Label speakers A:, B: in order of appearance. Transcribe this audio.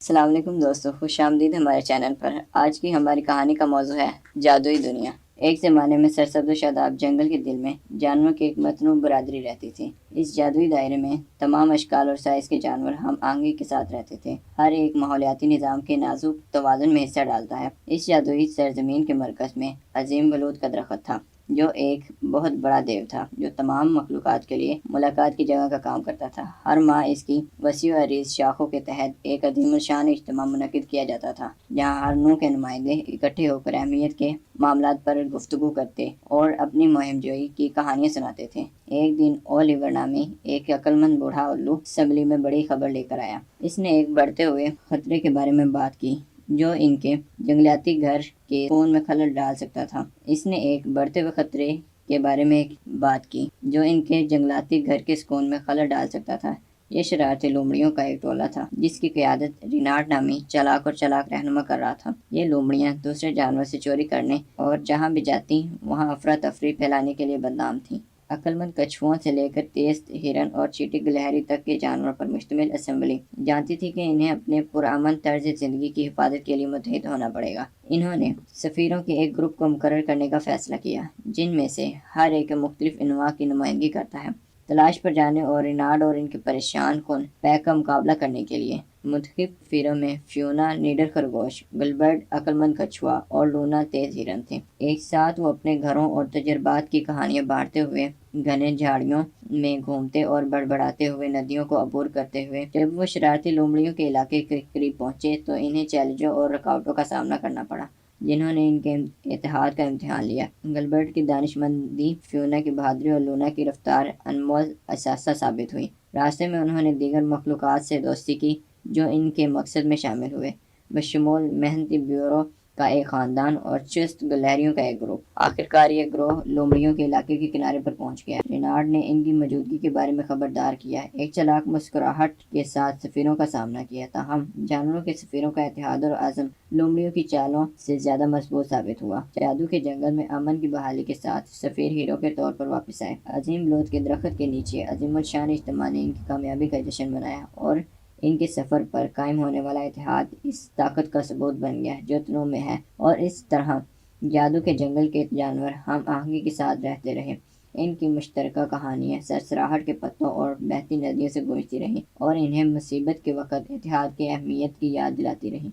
A: السلام علیکم دوستو، خوش آمدید ہمارے چینل پر۔ آج کی ہماری کہانی کا موضوع ہے جادوئی دنیا۔ ایک زمانے میں سرسبز و شاداب جنگل کے دل میں جانوروں کی ایک متنوع برادری رہتی تھی۔ اس جادوئی دائرے میں تمام اشکال اور سائز کے جانور ہم آہنگی کے ساتھ رہتے تھے۔ ہر ایک ماحولیاتی نظام کے نازک توازن میں حصہ ڈالتا ہے۔ اس جادوئی سرزمین کے مرکز میں عظیم بلوط کا درخت تھا، جو ایک بہت بڑا دیو تھا جو تمام مخلوقات کے لیے ملاقات کی جگہ کا کام کرتا تھا۔ ہر ماہ اس کی وسیع و عریض شاخوں کے تحت ایک عظیم الشان اجتماع منعقد کیا جاتا تھا، جہاں ہر نوع کے نمائندے اکٹھے ہو کر اہمیت کے معاملات پر گفتگو کرتے اور اپنی مہم جوئی کی کہانیاں سناتے تھے۔ ایک دن اولیور نامی ایک عقلمند بوڑھا الو اسمبلی میں بڑی خبر لے کر آیا۔ اس نے ایک بڑھتے ہوئے خطرے کے بارے میں بات کی جو ان کے جنگلاتی گھر کے سکون میں خلل ڈال سکتا تھا۔ اس نے ایک بڑھتے ہوئے خطرے کے بارے میں بات کی جو ان کے جنگلاتی گھر کے سکون میں خلل ڈال سکتا تھا۔ یہ شرارتی لومڑیوں کا ایک ٹولہ تھا جس کی قیادت رینارڈ نامی چالاک رہنما کر رہا تھا۔ یہ لومڑیاں دوسرے جانور سے چوری کرنے اور جہاں بھی جاتی وہاں افراتفری پھیلانے کے لیے بدنام تھیں۔ عقلمند کچھوؤں سے لے کر تیز ہرن اور چیٹی گلہری تک کے جانوروں پر مشتمل اسمبلی جانتی تھی کہ انہیں اپنے پرامن طرز زندگی کی حفاظت کے لیے متحد ہونا پڑے گا۔ انہوں نے سفیروں کے ایک گروپ کو مقرر کرنے کا فیصلہ کیا جن میں سے ہر ایک مختلف انواع کی نمائندگی کرتا ہے، تلاش پر جانے اور رینارڈ اور ان کے پریشان کن پیک کا مقابلہ کرنے کے لیے۔ منتخب سفیروں میں فیونا نیڈر خرگوش، گلبرٹ عقلمند کچھوا اور لونا تیز ہرن تھے۔ ایک ساتھ وہ اپنے گھروں اور تجربات کی کہانیاں بانٹتے ہوئے گھنے جھاڑیوں میں گھومتے اور بڑبڑاتے ہوئے ندیوں کو عبور کرتے ہوئے جب وہ شرارتی لومڑیوں کے علاقے کے قریب پہنچے تو انہیں چیلنجوں اور رکاوٹوں کا سامنا کرنا پڑا جنہوں نے ان کے اتحاد کا امتحان لیا۔ گلبرٹ کی دانشمندی، فیونا کی بہادری اور لونا کی رفتار انمول اثاثہ ثابت ہوئی۔ راستے میں انہوں نے دیگر مخلوقات سے دوستی کی جو ان کے مقصد میں شامل ہوئے، بشمول محنتی بیورو کا ایک خاندان اور چست گلہریوں کا ایک گروہ۔ آخرکار یہ گروہ لومڑیوں کے علاقے کے کنارے پر پہنچ گیا۔ رینارڈ نے ان کی موجودگی کے بارے میں خبردار کیا، ایک چالاک مسکراہٹ کے ساتھ سفیروں کا سامنا کیا۔ تاہم جانوروں کے سفیروں کا اتحاد اور عزم لومڑیوں کی چالوں سے زیادہ مضبوط ثابت ہوا۔ جادو کے جنگل میں امن کی بحالی کے ساتھ سفیر ہیرو کے طور پر واپس آئے۔ عظیم بلوط کے درخت کے نیچے عظیم الشان اجتماع نے ان کی کامیابی کا جشن منایا اور ان کے سفر پر قائم ہونے والا اتحاد اس طاقت کا ثبوت بن گیا جو تنوع میں ہے۔ اور اس طرح جادو کے جنگل کے جانور ہم آہنگی کے ساتھ رہتے رہے۔ ان کی مشترکہ کہانیاں سرسراہٹ کے پتوں اور بہتی ندیوں سے گونجتی رہیں اور انہیں مصیبت کے وقت اتحاد کی اہمیت کی یاد دلاتی رہیں۔